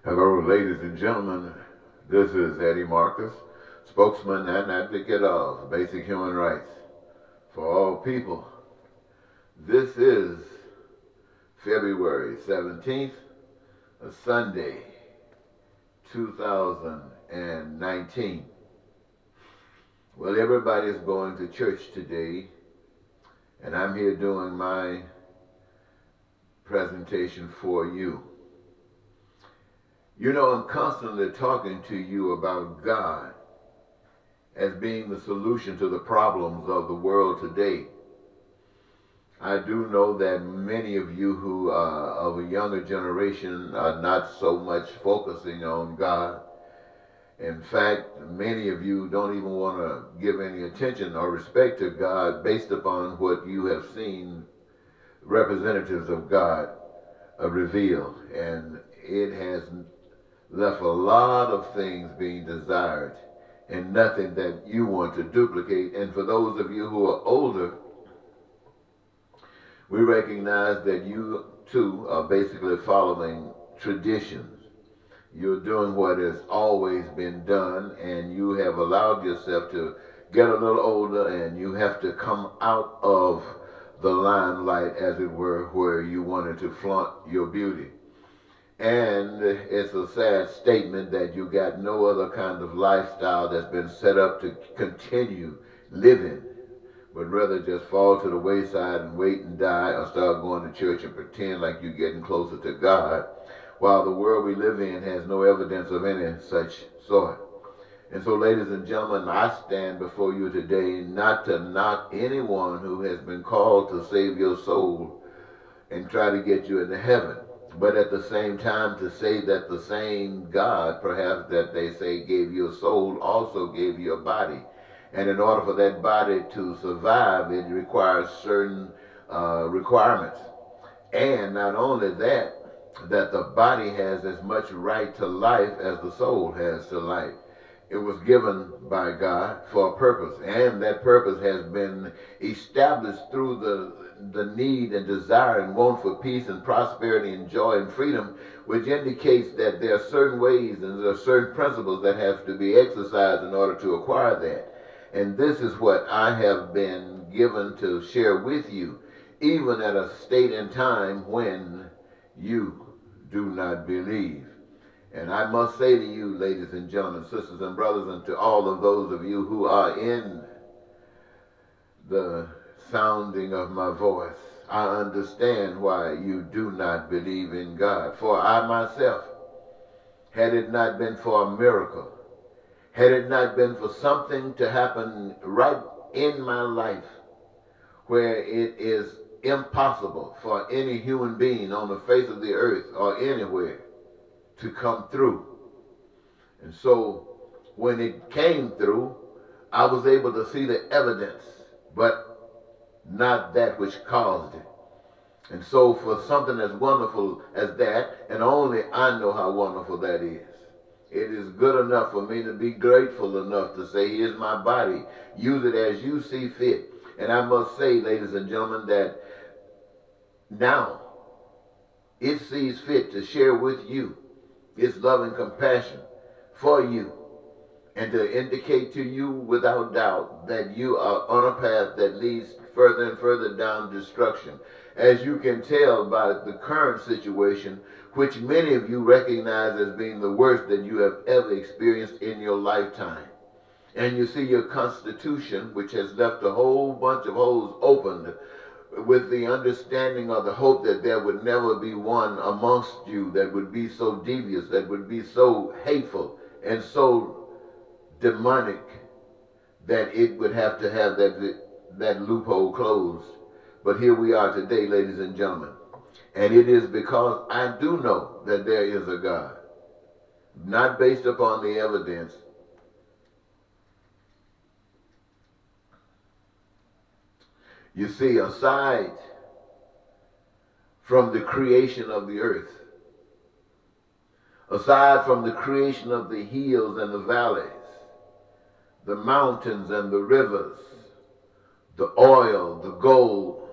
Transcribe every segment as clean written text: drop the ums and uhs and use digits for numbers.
Hello, ladies and gentlemen. This is Eddie Marcus, spokesman and advocate of basic human rights for all people. This is February 17th, a Sunday, 2019. Well, everybody's going to church today, and I'm here doing my presentation for you. You know, I'm constantly talking to you about God as being the solution to the problems of the world today. I do know that many of you who are of a younger generation are not so much focusing on God. In fact, many of you don't even want to give any attention or respect to God based upon what you have seen representatives of God reveal. And it has left a lot of things being desired and nothing that you want to duplicate. And for those of you who are older, we recognize that you too are basically following traditions. You're doing what has always been done, and you have allowed yourself to get a little older, and you have to come out of the limelight, as it were, where you wanted to flaunt your beauty. And it's a sad statement that you got no other kind of lifestyle that's been set up to continue living, but rather just fall to the wayside and wait and die, or start going to church and pretend like you're getting closer to God, while the world we live in has no evidence of any such sort. And so, ladies and gentlemen, I stand before you today not to knock anyone who has been called to save your soul and try to get you into heaven, but at the same time to say that the same God, perhaps, that they say gave you a soul also gave you a body. And in order for that body to survive, it requires certain requirements. And not only that, that the body has as much right to life as the soul has to life. It was given by God for a purpose, and that purpose has been established through the need and desire and want for peace and prosperity and joy and freedom, which indicates that there are certain ways and there are certain principles that have to be exercised in order to acquire that. And this is what I have been given to share with you, even at a state and time when you do not believe. And I must say to you, ladies and gentlemen, sisters and brothers, and to all of those of you who are in the sounding of my voice, I understand why you do not believe in God. For I myself, had it not been for a miracle, had it not been for something to happen right in my life where it is impossible for any human being on the face of the earth or anywhere to come through. And so when it came through, I was able to see the evidence, but not that which caused it. And so for something as wonderful as that, and only I know how wonderful that is, it is good enough for me to be grateful enough to say, here's my body, use it as you see fit. And I must say, ladies and gentlemen, that now it sees fit to share with you its love and compassion for you, and to indicate to you without doubt that you are on a path that leads further and further down destruction. As you can tell by the current situation, which many of you recognize as being the worst that you have ever experienced in your lifetime. And you see your Constitution, which has left a whole bunch of holes opened, with the understanding or the hope that there would never be one amongst you that would be so devious, that would be so hateful and so demonic that it would have to have that loophole closed. But here we are today, ladies and gentlemen. And it is because I do know that there is a God, not based upon the evidence. You see, aside from the creation of the earth, aside from the creation of the hills and the valleys, the mountains and the rivers, the oil, the gold,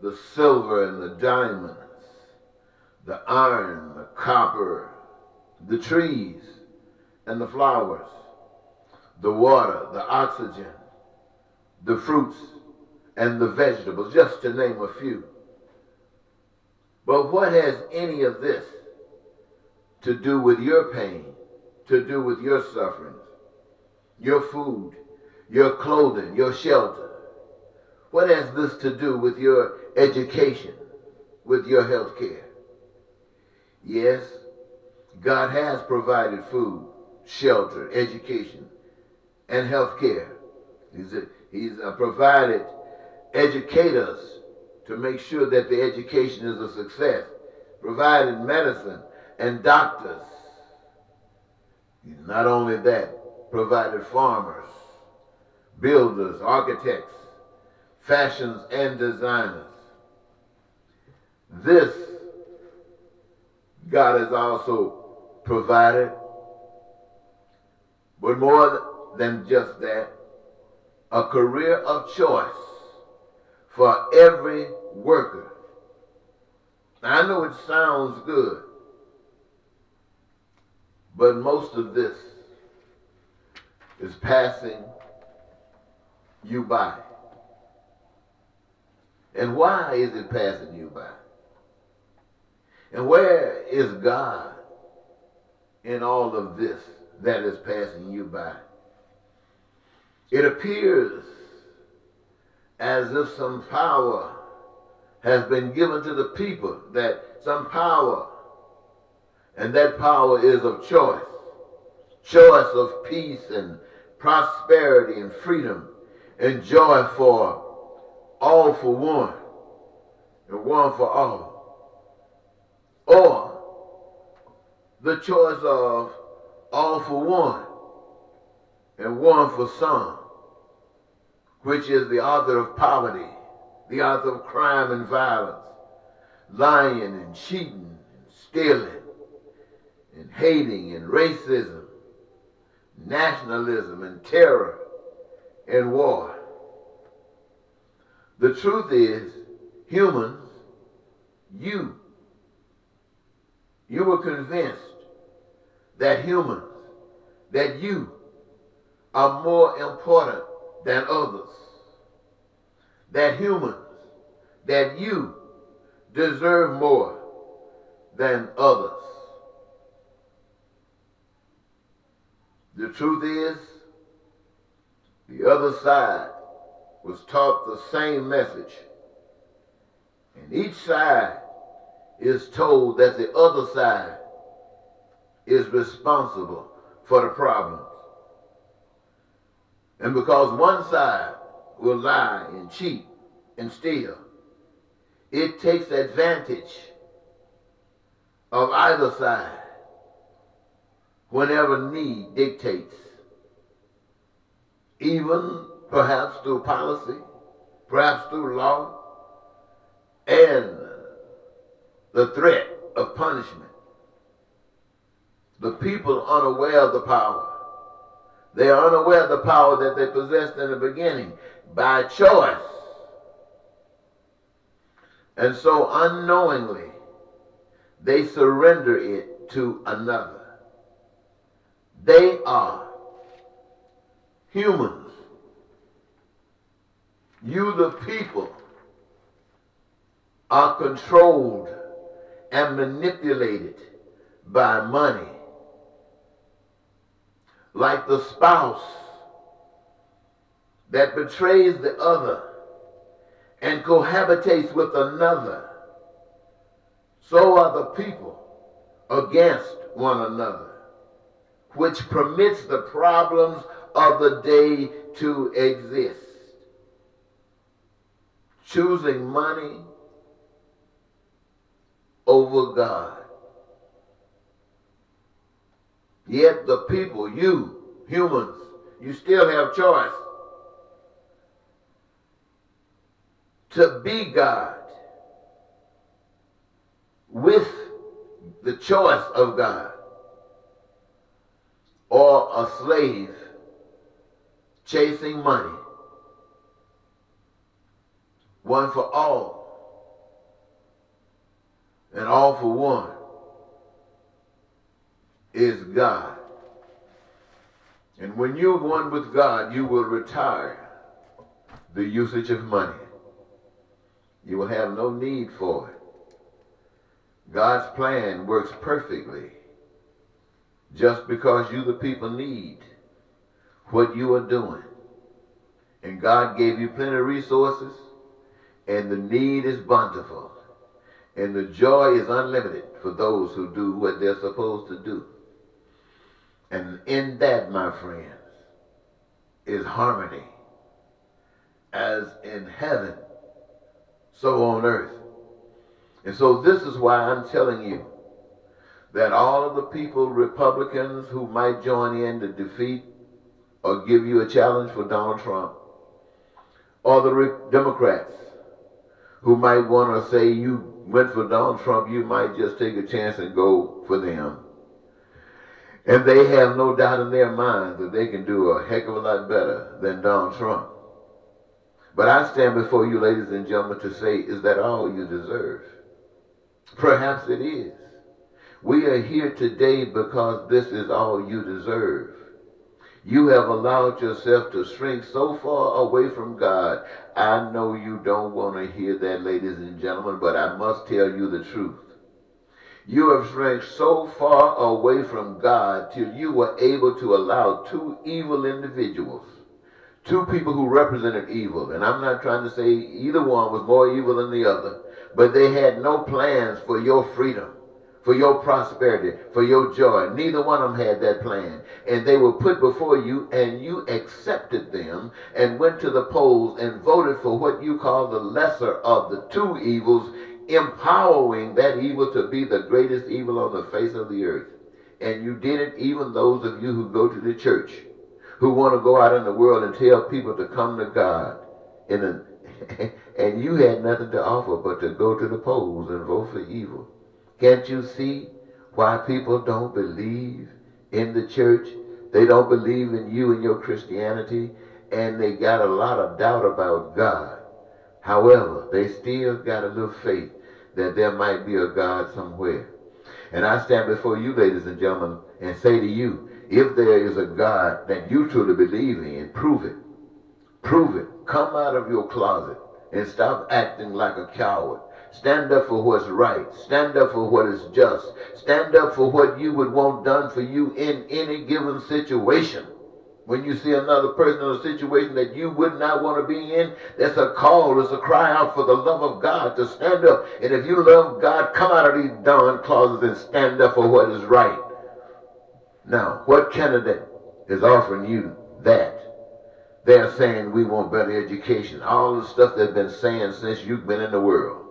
the silver and the diamonds, the iron, the copper, the trees and the flowers, the water, the oxygen, the fruits and the vegetables, just to name a few. But what has any of this to do with your pain, to do with your sufferings, your food, your clothing, your shelter? What has this to do with your education, with your health care? Yes, God has provided food, shelter, education, and health care. He's provided educators to make sure that the education is a success, provided medicine and doctors. Not only that, provided farmers, builders, architects, fashions and designers. This God has also provided, but more than just that, a career of choice for every worker. Now, I know it sounds good, but most of this is passing you by. And why is it passing you by? And where is God in all of this that is passing you by? It appears as if some power has been given to the people, that some power, and that power is of choice. Choice of peace and prosperity and freedom and joy for all for one and one for all. Or the choice of all for one and one for some, which is the author of poverty, the author of crime and violence, lying and cheating and stealing and hating and racism, nationalism and terror and war. The truth is, humans, you were convinced that humans, that you are more important than others. That humans, that you deserve more than others. The truth is, the other side was taught the same message. And each side is told that the other side is responsible for the problems. And because one side will lie and cheat and steal, it takes advantage of either side whenever need dictates, even perhaps through policy, perhaps through law, and the threat of punishment. The people unaware of the power. They are unaware of the power that they possessed in the beginning by choice. And so unknowingly, they surrender it to another. They are humans. You, the people, are controlled and manipulated by money. Like the spouse that betrays the other and cohabitates with another, so are the people against one another, which permits the problems of the day to exist. Choosing money over God. Yet the people, you, humans, you still have choice to be God with the choice of God, or a slave chasing money, one for all and all for one. is God. And when you're one with God, you will retire the usage of money. You will have no need for it. God's plan works perfectly just because you, the people, need what you are doing. And God gave you plenty of resources, and the need is bountiful, and the joy is unlimited for those who do what they're supposed to do. And in that, my friends, is harmony. As in heaven, so on earth. And so this is why I'm telling you that all of the people, Republicans, who might join in to defeat or give you a challenge for Donald Trump, or the Democrats who might want to say you went for Donald Trump, you might just take a chance and go for them. And they have no doubt in their minds that they can do a heck of a lot better than Donald Trump. But I stand before you, ladies and gentlemen, to say, is that all you deserve? Perhaps it is. We are here today because this is all you deserve. You have allowed yourself to shrink so far away from God. I know you don't want to hear that, ladies and gentlemen, but I must tell you the truth. You have shrank so far away from God till you were able to allow two evil individuals, two people who represented evil, and I'm not trying to say either one was more evil than the other, but they had no plans for your freedom, for your prosperity, for your joy. Neither one of them had that plan. And they were put before you, and you accepted them and went to the polls and voted for what you call the lesser of the two evils, empowering that evil to be the greatest evil on the face of the earth. And you did it, even those of you who go to the church, who want to go out in the world and tell people to come to God. And you had nothing to offer but to go to the polls and vote for evil. Can't you see why people don't believe in the church? They don't believe in you and your Christianity, and they got a lot of doubt about God. However, they still got a little faith that there might be a God somewhere. And I stand before you, ladies and gentlemen, and say to you, if there is a God that you truly believe in, prove it. Prove it. Come out of your closet and stop acting like a coward. Stand up for what's right. Stand up for what is just. Stand up for what you would want done for you in any given situation. When you see another person in a situation that you would not want to be in, that's a call, it's a cry out for the love of God to stand up. And if you love God, come out of these darn closets and stand up for what is right. Now, what candidate is offering you that? They're saying we want better education. All the stuff they've been saying since you've been in the world.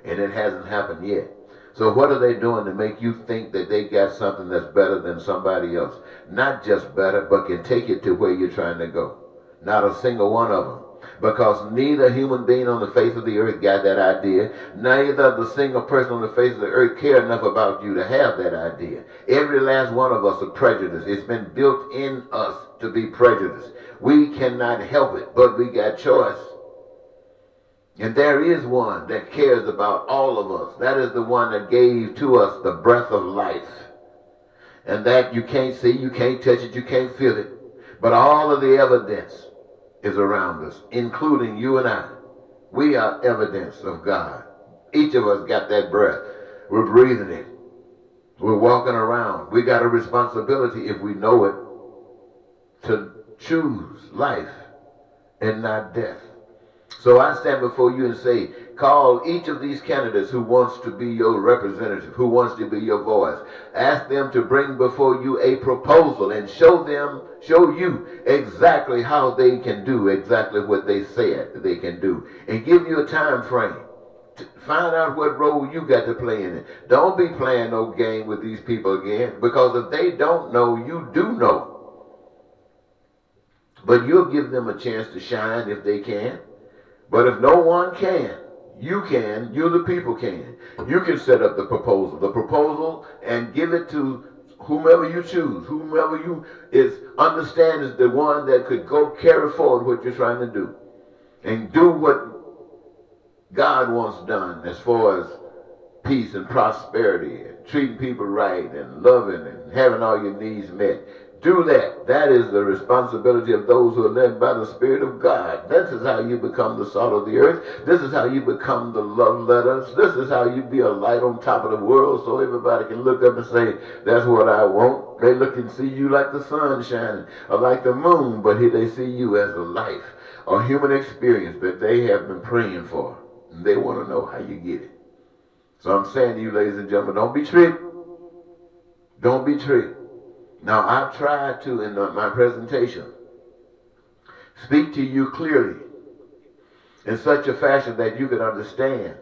And it hasn't happened yet. So what are they doing to make you think that they got something that's better than somebody else? Not just better, but can take it to where you're trying to go. Not a single one of them. Because neither human being on the face of the earth got that idea. Neither the single person on the face of the earth cared enough about you to have that idea. Every last one of us are prejudiced. It's been built in us to be prejudiced. We cannot help it, but we got choice. And there is one that cares about all of us. That is the one that gave to us the breath of life. And that you can't see, you can't touch it, you can't feel it. But all of the evidence is around us, including you and I. We are evidence of God. Each of us got that breath. We're breathing it. We're walking around. We got a responsibility, if we know it, to choose life and not death. So I stand before you and say, call each of these candidates who wants to be your representative, who wants to be your voice. Ask them to bring before you a proposal and show you exactly how they can do exactly what they said they can do. And give you a time frame. Find out what role you got to play in it. Don't be playing no game with these people again, because if they don't know, you do know. But you'll give them a chance to shine if they can. But if no one can, you can, you the people can. You can set up the proposal and give it to whomever you choose, whomever you understand is the one that could go carry forward what you're trying to do. And do what God wants done as far as peace and prosperity, and treating people right, and loving, and having all your needs met. Do that. That is the responsibility of those who are led by the Spirit of God. This is how you become the salt of the earth. This is how you become the love letters. This is how you be a light on top of the world so everybody can look up and say, that's what I want. They look and see you like the sun shining or like the moon, but here they see you as a life or human experience that they have been praying for. And they want to know how you get it. So I'm saying to you, ladies and gentlemen, don't be tricked. Don't be tricked. Now, I've tried to, in my presentation, speak to you clearly in such a fashion that you can understand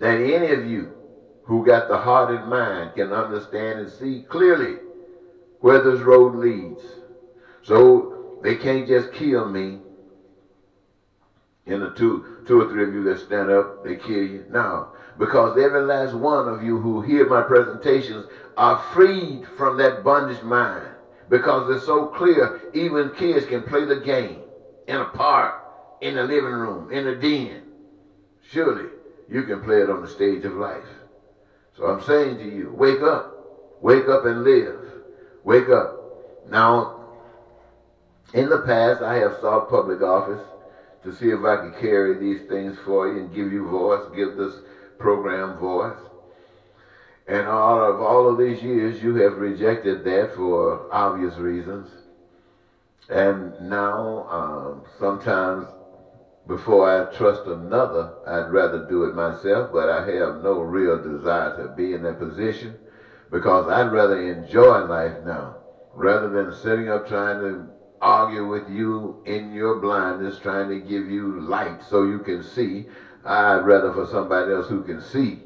that any of you who got the heart and mind can understand and see clearly where this road leads. So they can't just kill me. And the two or three of you that stand up, they kill you. No, because every last one of you who hear my presentations are freed from that bondage mind, because it's so clear even kids can play the game in a park, in the living room, in the den. Surely you can play it on the stage of life. So I'm saying to you, wake up and live. Wake up. Now, in the past I have sought public office to see if I could carry these things for you and give you voice, give this program voice. And all of these years, you have rejected that for obvious reasons. And now, sometimes before I trust another, I'd rather do it myself, but I have no real desire to be in that position, because I'd rather enjoy life now, rather than sitting up trying to argue with you in your blindness, trying to give you light so you can see. I'd rather for somebody else who can see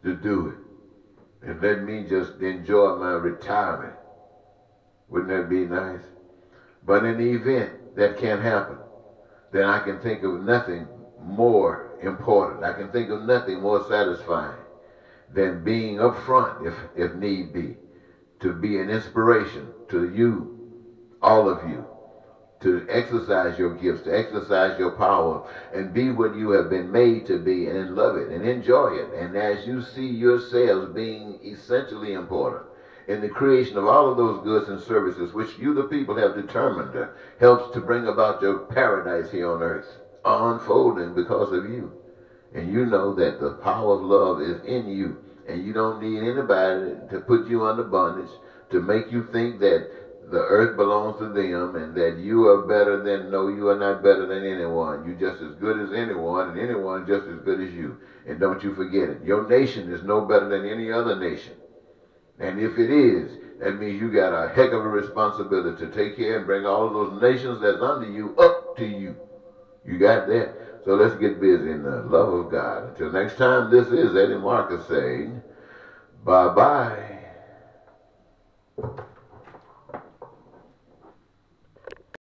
to do it. And let me just enjoy my retirement. Wouldn't that be nice? But in the event that can't happen, then I can think of nothing more important. I can think of nothing more satisfying than being up front, if need be, to be an inspiration to you, all of you, to exercise your gifts, to exercise your power, and be what you have been made to be, and love it, and enjoy it. And as you see yourselves being essentially important in the creation of all of those goods and services which you, the people, have determined helps to bring about your paradise here on earth, are unfolding because of you. And you know that the power of love is in you, and you don't need anybody to put you under bondage, to make you think that the earth belongs to them and that you are better than, no, you are not better than anyone. You're just as good as anyone, and anyone just as good as you. And don't you forget it. Your nation is no better than any other nation. And if it is, that means you got a heck of a responsibility to take care and bring all of those nations that's under you up to you. You got that? So let's get busy in the love of God. Until next time, this is Eddie Marcus saying, bye-bye.